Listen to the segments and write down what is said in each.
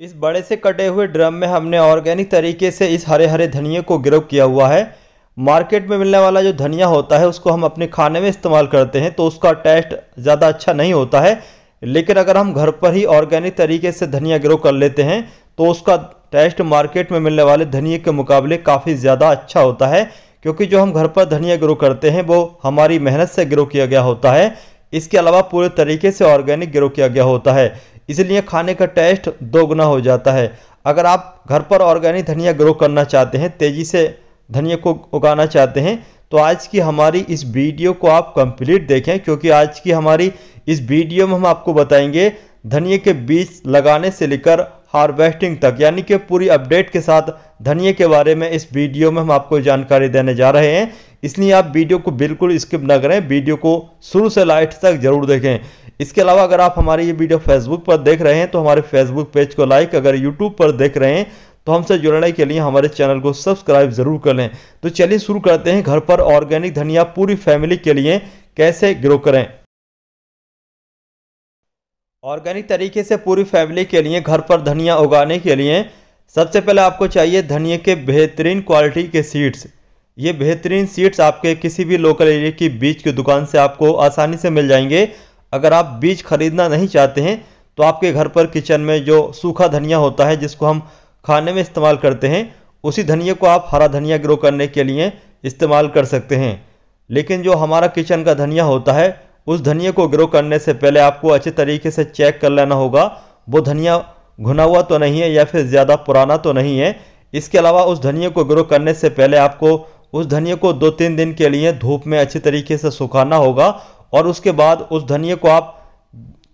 इस बड़े से कटे हुए ड्रम में हमने ऑर्गेनिक तरीके से इस हरे हरे धनिये को ग्रो किया हुआ है। मार्केट में मिलने वाला जो धनिया होता है उसको हम अपने खाने में इस्तेमाल करते हैं तो उसका टेस्ट ज़्यादा अच्छा नहीं होता है, लेकिन अगर हम घर पर ही ऑर्गेनिक तरीके से धनिया ग्रो कर लेते हैं तो उसका टेस्ट मार्केट में मिलने वाले धनिये के मुकाबले काफ़ी ज़्यादा अच्छा होता है, क्योंकि जो हम घर पर धनिया ग्रो करते हैं वो हमारी मेहनत से ग्रो किया गया होता है। इसके अलावा पूरे तरीके से ऑर्गेनिक ग्रो किया गया होता है, इसलिए खाने का टेस्ट दोगुना हो जाता है। अगर आप घर पर ऑर्गेनिक धनिया ग्रो करना चाहते हैं, तेज़ी से धनिया को उगाना चाहते हैं, तो आज की हमारी इस वीडियो को आप कंप्लीट देखें, क्योंकि आज की हमारी इस वीडियो में हम आपको बताएंगे धनिया के बीज लगाने से लेकर हार्वेस्टिंग तक, यानी कि पूरी अपडेट के साथ धनिया के बारे में इस वीडियो में हम आपको जानकारी देने जा रहे हैं। इसलिए आप वीडियो को बिल्कुल स्किप न करें, वीडियो को शुरू से लास्ट तक जरूर देखें। इसके अलावा अगर आप हमारी ये वीडियो फेसबुक पर देख रहे हैं तो हमारे फेसबुक पेज को लाइक, अगर यूट्यूब पर देख रहे हैं तो हमसे जुड़ने के लिए हमारे चैनल को सब्सक्राइब जरूर कर लें। तो चलिए शुरू करते हैं, घर पर ऑर्गेनिक धनिया पूरी फैमिली के लिए कैसे ग्रो करें। ऑर्गेनिक तरीके से पूरी फैमिली के लिए घर पर धनिया उगाने के लिए सबसे पहले आपको चाहिए धनिया के बेहतरीन क्वालिटी के सीड्स। ये बेहतरीन सीड्स आपके किसी भी लोकल एरिया की बीज की दुकान से आपको आसानी से मिल जाएंगे। अगर आप बीज खरीदना नहीं चाहते हैं तो आपके घर पर किचन में जो सूखा धनिया होता है जिसको हम खाने में इस्तेमाल करते हैं, उसी धनिया को आप हरा धनिया ग्रो करने के लिए इस्तेमाल कर सकते हैं। लेकिन जो हमारा किचन का धनिया होता है उस धनिया को ग्रो करने से पहले आपको अच्छे तरीके से चेक कर लेना होगा वो धनिया घुना हुआ तो नहीं है या फिर ज़्यादा पुराना तो नहीं है। इसके अलावा उस धनिया को ग्रो करने से पहले आपको उस धनिया को 2-3 दिन के लिए धूप में अच्छे तरीके से सुखाना होगा और उसके बाद उस धनिया को आप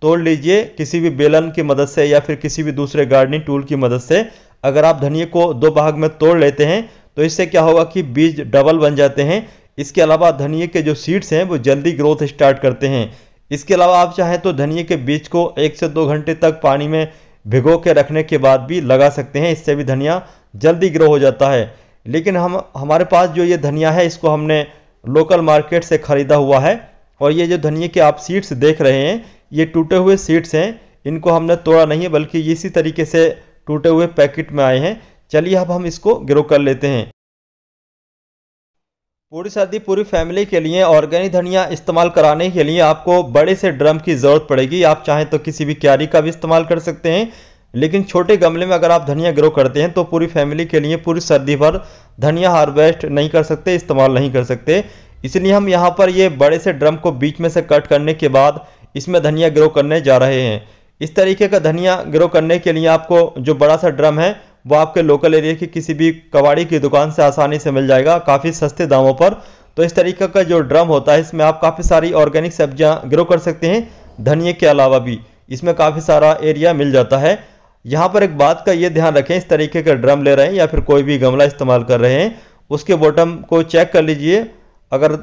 तोड़ लीजिए किसी भी बेलन की मदद से या फिर किसी भी दूसरे गार्डनिंग टूल की मदद से। अगर आप धनिया को 2 भाग में तोड़ लेते हैं तो इससे क्या होगा कि बीज डबल बन जाते हैं। इसके अलावा धनिया के जो सीड्स हैं वो जल्दी ग्रोथ स्टार्ट करते हैं। इसके अलावा आप चाहें तो धनिया के बीज को 1 से 2 घंटे तक पानी में भिगो के रखने के बाद भी लगा सकते हैं, इससे भी धनिया जल्दी ग्रो हो जाता है। लेकिन हमारे पास जो ये धनिया है इसको हमने लोकल मार्केट से ख़रीदा हुआ है और ये जो धनिया के आप सीड्स देख रहे हैं ये टूटे हुए सीड्स हैं, इनको हमने तोड़ा नहीं है बल्कि इसी तरीके से टूटे हुए पैकेट में आए हैं। चलिए अब हम इसको ग्रो कर लेते हैं। पूरी सर्दी पूरी फैमिली के लिए ऑर्गेनिक धनिया इस्तेमाल कराने के लिए आपको बड़े से ड्रम की ज़रूरत पड़ेगी। आप चाहें तो किसी भी क्यारी का भी इस्तेमाल कर सकते हैं, लेकिन छोटे गमले में अगर आप धनिया ग्रो करते हैं तो पूरी फैमिली के लिए पूरी सर्दी भर धनिया हार्वेस्ट नहीं कर सकते, इस्तेमाल नहीं कर सकते। इसलिए हम यहाँ पर ये बड़े से ड्रम को बीच में से कट करने के बाद इसमें धनिया ग्रो करने जा रहे हैं। इस तरीके का धनिया ग्रो करने के लिए आपको जो बड़ा सा ड्रम है वो आपके लोकल एरिया की किसी भी कबाड़ी की दुकान से आसानी से मिल जाएगा काफ़ी सस्ते दामों पर। तो इस तरीके का जो ड्रम होता है इसमें आप काफ़ी सारी ऑर्गेनिक सब्जियां ग्रो कर सकते हैं। धनिया के अलावा भी इसमें काफ़ी सारा एरिया मिल जाता है। यहाँ पर एक बात का ये ध्यान रखें, इस तरीके का ड्रम ले रहे हैं या फिर कोई भी गमला इस्तेमाल कर रहे हैं उसके बॉटम को चेक कर लीजिए। अगर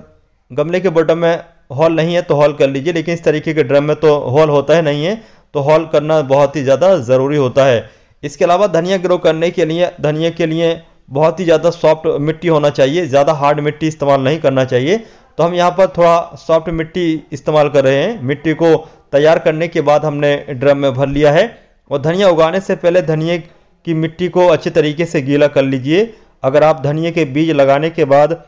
गमले के बॉटम में हॉल नहीं है तो हॉल कर लीजिए, लेकिन इस तरीके के ड्रम में तो हॉल होता है नहीं है तो हॉल करना बहुत ही ज़्यादा ज़रूरी होता है। इसके अलावा धनिया ग्रो करने के लिए धनिया के लिए बहुत ही ज़्यादा सॉफ्ट मिट्टी होना चाहिए, ज़्यादा हार्ड मिट्टी इस्तेमाल नहीं करना चाहिए। तो हम यहाँ पर थोड़ा सॉफ्ट मिट्टी इस्तेमाल कर रहे हैं। मिट्टी को तैयार करने के बाद हमने ड्रम में भर लिया है और धनिया उगाने से पहले धनिया की मिट्टी को अच्छे तरीके से गीला कर लीजिए। अगर आप धनिया के बीज लगाने के बाद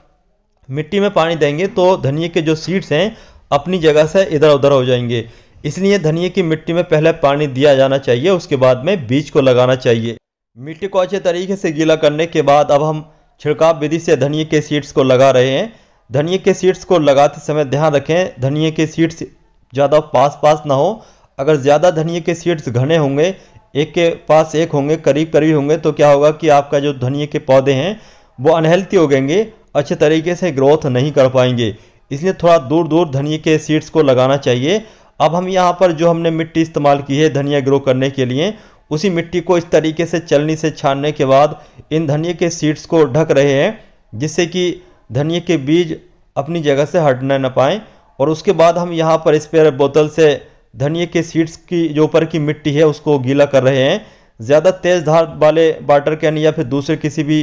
मिट्टी में पानी देंगे तो धनिया के जो सीड्स हैं अपनी जगह से इधर उधर हो जाएंगे, इसलिए धनिया की मिट्टी में पहले पानी दिया जाना चाहिए, उसके बाद में बीज को लगाना चाहिए। मिट्टी को अच्छे तरीके से गीला करने के बाद अब हम छिड़काव विधि से धनिया के सीड्स को लगा रहे हैं। धनिया के सीड्स को लगाते समय ध्यान रखें धनिया के सीड्स ज़्यादा पास ना हो। अगर ज़्यादा धनिया के सीड्स घने होंगे, एक के पास एक होंगे, करीब करीब होंगे, तो क्या होगा कि आपका जो धनिया के पौधे हैं वो अनहेल्थी हो गएंगे, अच्छे तरीके से ग्रोथ नहीं कर पाएंगे। इसलिए थोड़ा दूर दूर धनिया के सीड्स को लगाना चाहिए। अब हम यहाँ पर जो हमने मिट्टी इस्तेमाल की है धनिया ग्रो करने के लिए, उसी मिट्टी को इस तरीके से छलनी से छानने के बाद इन धनिया के सीड्स को ढक रहे हैं, जिससे कि धनिया के बीज अपनी जगह से हटना न पाएँ। और उसके बाद हम यहाँ पर स्प्रे बोतल से धनिया के सीड्स की जो ऊपर की मिट्टी है उसको गीला कर रहे हैं। ज़्यादा तेज़ धार वाले वाटर कैन या फिर दूसरे किसी भी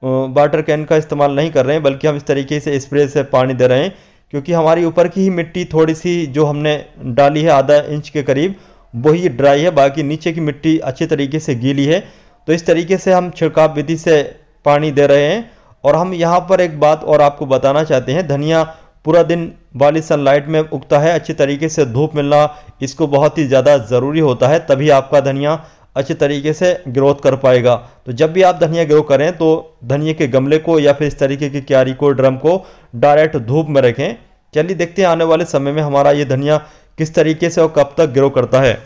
वाटर कैन का इस्तेमाल नहीं कर रहे हैं, बल्कि हम इस तरीके से स्प्रे से पानी दे रहे हैं, क्योंकि हमारी ऊपर की ही मिट्टी थोड़ी सी जो हमने डाली है आधा इंच के करीब वही ड्राई है, बाकी नीचे की मिट्टी अच्छी तरीके से गीली है। तो इस तरीके से हम छिड़काव विधि से पानी दे रहे हैं। और हम यहाँ पर एक बात और आपको बताना चाहते हैं, धनिया पूरा दिन वाली सनलाइट में उगता है, अच्छी तरीके से धूप मिलना इसको बहुत ही ज़्यादा ज़रूरी होता है, तभी आपका धनिया अच्छे तरीके से ग्रोथ कर पाएगा। तो जब भी आप धनिया ग्रो करें तो धनिया के गमले को या फिर इस तरीके की क्यारी को, ड्रम को डायरेक्ट धूप में रखें। चलिए देखते हैं आने वाले समय में हमारा ये धनिया किस तरीके से और कब तक ग्रो करता है।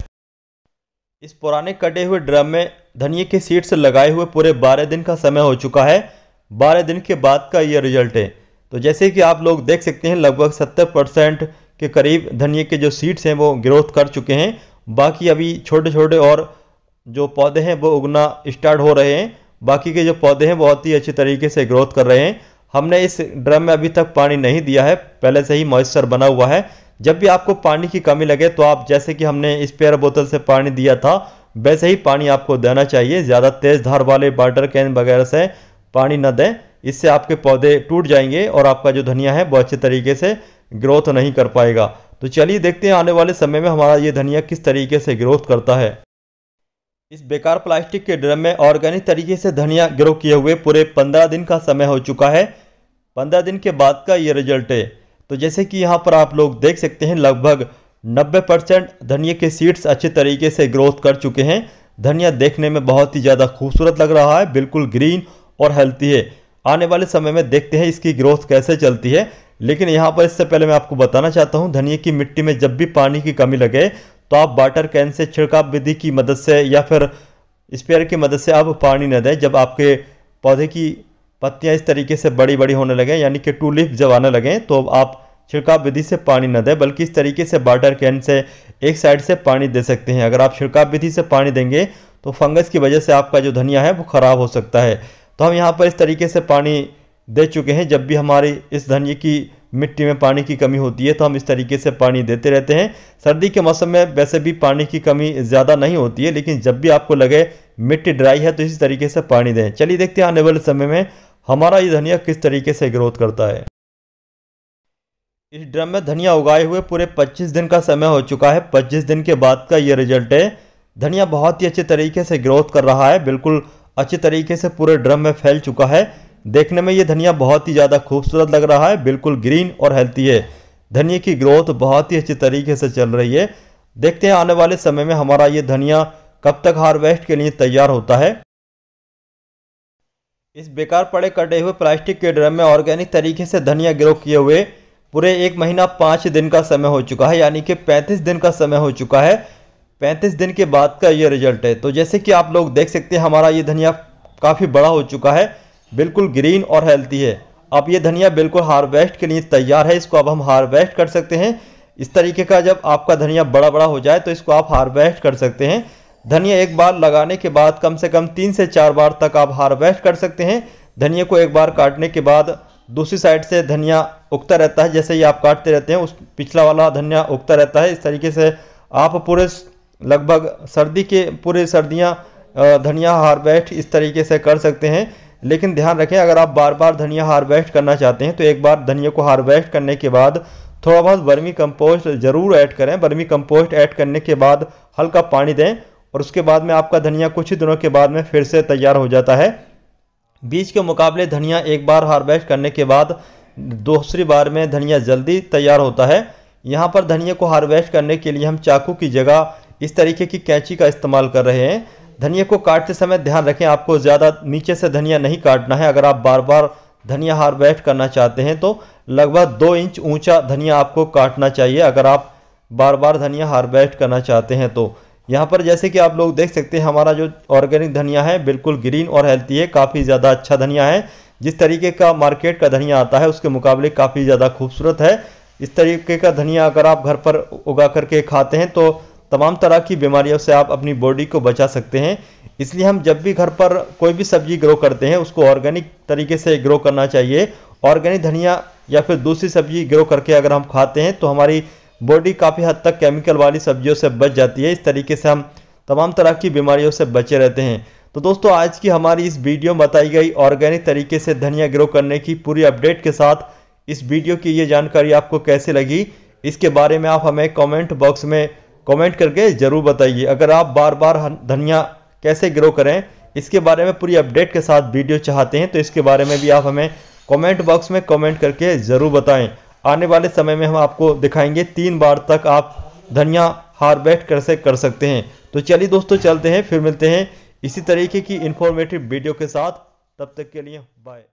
इस पुराने कटे हुए ड्रम में धनिया के सीड्स लगाए हुए पूरे 12 दिन का समय हो चुका है। 12 दिन के बाद का ये रिजल्ट है। तो जैसे कि आप लोग देख सकते हैं, लगभग 70% के करीब धनिया के जो सीड्स हैं वो ग्रोथ कर चुके हैं। बाकी अभी छोटे छोटे और जो पौधे हैं वो उगना स्टार्ट हो रहे हैं। बाकी के जो पौधे हैं बहुत ही अच्छी तरीके से ग्रोथ कर रहे हैं। हमने इस ड्रम में अभी तक पानी नहीं दिया है, पहले से ही मॉइस्चर बना हुआ है। जब भी आपको पानी की कमी लगे तो आप, जैसे कि हमने स्पेयर बोतल से पानी दिया था, वैसे ही पानी आपको देना चाहिए। ज़्यादा तेज़ धार वाले वाटर कैन वगैरह से पानी न दें, इससे आपके पौधे टूट जाएंगे और आपका जो धनिया है वो अच्छे तरीके से ग्रोथ नहीं कर पाएगा। तो चलिए देखते हैं आने वाले समय में हमारा ये धनिया किस तरीके से ग्रोथ करता है। इस बेकार प्लास्टिक के ड्रम में ऑर्गेनिक तरीके से धनिया ग्रो किए हुए पूरे 15 दिन का समय हो चुका है। 15 दिन के बाद का ये रिजल्ट है। तो जैसे कि यहाँ पर आप लोग देख सकते हैं, लगभग 90% धनिया के सीड्स अच्छे तरीके से ग्रोथ कर चुके हैं। धनिया देखने में बहुत ही ज़्यादा खूबसूरत लग रहा है, बिल्कुल ग्रीन और हेल्थी है। आने वाले समय में देखते हैं इसकी ग्रोथ कैसे चलती है। लेकिन यहाँ पर इससे पहले मैं आपको बताना चाहता हूँ, धनिया की मिट्टी में जब भी पानी की कमी लगे तो आप वाटर कैन से, छिड़काव विधि की मदद से या फिर स्पेयर की मदद से आप पानी न दें। जब आपके पौधे की पत्तियां इस तरीके से बड़ी बड़ी होने लगें, यानी कि टू लीफ जब आने लगें, तो आप छिड़काव विधि से पानी न दें, बल्कि इस तरीके से वाटर कैन से एक साइड से पानी दे सकते हैं। अगर आप छिड़काव विधि से पानी देंगे तो फंगस की वजह से आपका जो धनिया है वो ख़राब हो सकता है। तो हम यहाँ पर इस तरीके से पानी दे चुके हैं। जब भी हमारी इस धनिया की मिट्टी में पानी की कमी होती है तो हम इस तरीके से पानी देते रहते हैं। सर्दी के मौसम में वैसे भी पानी की कमी ज़्यादा नहीं होती है, लेकिन जब भी आपको लगे मिट्टी ड्राई है तो इसी तरीके से पानी दें। चलिए देखते हैं आने वाले समय में हमारा ये धनिया किस तरीके से ग्रोथ करता है। इस ड्रम में धनिया उगाए हुए पूरे 25 दिन का समय हो चुका है। 25 दिन के बाद का ये रिजल्ट है। धनिया बहुत ही अच्छे तरीके से ग्रोथ कर रहा है, बिल्कुल अच्छे तरीके से पूरे ड्रम में फैल चुका है। देखने में ये धनिया बहुत ही ज़्यादा खूबसूरत लग रहा है, बिल्कुल ग्रीन और हेल्थी है। धनिया की ग्रोथ बहुत ही अच्छी तरीके से चल रही है। देखते हैं आने वाले समय में हमारा ये धनिया कब तक हार्वेस्ट के लिए तैयार होता है। इस बेकार पड़े कटे हुए प्लास्टिक के ड्रम में ऑर्गेनिक तरीके से धनिया ग्रो किए हुए पूरे 1 महीना 5 दिन का समय हो चुका है, यानी कि 35 दिन का समय हो चुका है। 35 दिन के बाद का ये रिजल्ट है। तो जैसे कि आप लोग देख सकते हैं, हमारा ये धनिया काफ़ी बड़ा हो चुका है, बिल्कुल ग्रीन और हेल्थी है। अब ये धनिया बिल्कुल हार्वेस्ट के लिए तैयार है। इसको अब हम हार्वेस्ट कर सकते हैं। इस तरीके का जब आपका धनिया बड़ा बड़ा हो जाए तो इसको आप हार्वेस्ट कर सकते हैं। धनिया एक बार लगाने के बाद कम से कम 3 से 4 बार तक आप हार्वेस्ट कर सकते हैं। धनिया को एक बार काटने के बाद दूसरी साइड से धनिया उगता रहता है। जैसे ही आप काटते रहते हैं उस पिछला वाला धनिया उगता रहता है। इस तरीके से आप पूरे लगभग पूरे सर्दियाँ धनिया हार्वेस्ट इस तरीके से कर सकते हैं। लेकिन ध्यान रखें, अगर आप बार बार धनिया हार्वेस्ट करना चाहते हैं तो एक बार धनिया को हार्वेस्ट करने के बाद थोड़ा बहुत वर्मी कंपोस्ट ज़रूर ऐड करें। वर्मी कंपोस्ट ऐड करने के बाद हल्का पानी दें और उसके बाद में आपका धनिया कुछ ही दिनों के बाद में फिर से तैयार हो जाता है। बीज के मुकाबले धनिया एक बार हार्वेस्ट करने के बाद दूसरी बार में धनिया जल्दी तैयार होता है। यहाँ पर धनिया को हार्वेस्ट करने के लिए हम चाकू की जगह इस तरीके की कैंची का इस्तेमाल कर रहे हैं। धनिया को काटते समय ध्यान रखें, आपको ज़्यादा नीचे से धनिया नहीं काटना है। अगर आप बार बार धनिया हार्वेस्ट करना चाहते हैं तो लगभग 2 इंच ऊंचा धनिया आपको काटना चाहिए, अगर आप बार बार धनिया हार्वेस्ट करना चाहते हैं तो। यहाँ पर जैसे कि आप लोग देख सकते हैं, हमारा जो ऑर्गेनिक धनिया है बिल्कुल ग्रीन और हेल्थी है, काफ़ी ज़्यादा अच्छा धनिया है। जिस तरीके का मार्केट का धनिया आता है उसके मुकाबले काफ़ी ज़्यादा खूबसूरत है। इस तरीके का धनिया अगर आप घर पर उगा करके खाते हैं तो तमाम तरह की बीमारियों से आप अपनी बॉडी को बचा सकते हैं। इसलिए हम जब भी घर पर कोई भी सब्जी ग्रो करते हैं उसको ऑर्गेनिक तरीके से ग्रो करना चाहिए। ऑर्गेनिक धनिया या फिर दूसरी सब्जी ग्रो करके अगर हम खाते हैं तो हमारी बॉडी काफ़ी हद तक केमिकल वाली सब्जियों से बच जाती है। इस तरीके से हम तमाम तरह की बीमारियों से बचे रहते हैं। तो दोस्तों, आज की हमारी इस वीडियो में बताई गई ऑर्गेनिक तरीके से धनिया ग्रो करने की पूरी अपडेट के साथ इस वीडियो की ये जानकारी आपको कैसे लगी, इसके बारे में आप हमें कमेंट बॉक्स में कमेंट करके ज़रूर बताइए। अगर आप बार बार धनिया कैसे ग्रो करें इसके बारे में पूरी अपडेट के साथ वीडियो चाहते हैं तो इसके बारे में भी आप हमें कमेंट बॉक्स में कमेंट करके ज़रूर बताएं। आने वाले समय में हम आपको दिखाएंगे 3 बार तक आप धनिया हार्वेस्ट कैसे कर सकते हैं। तो चलिए दोस्तों चलते हैं, फिर मिलते हैं इसी तरीके की इन्फॉर्मेटिव वीडियो के साथ। तब तक के लिए बाय।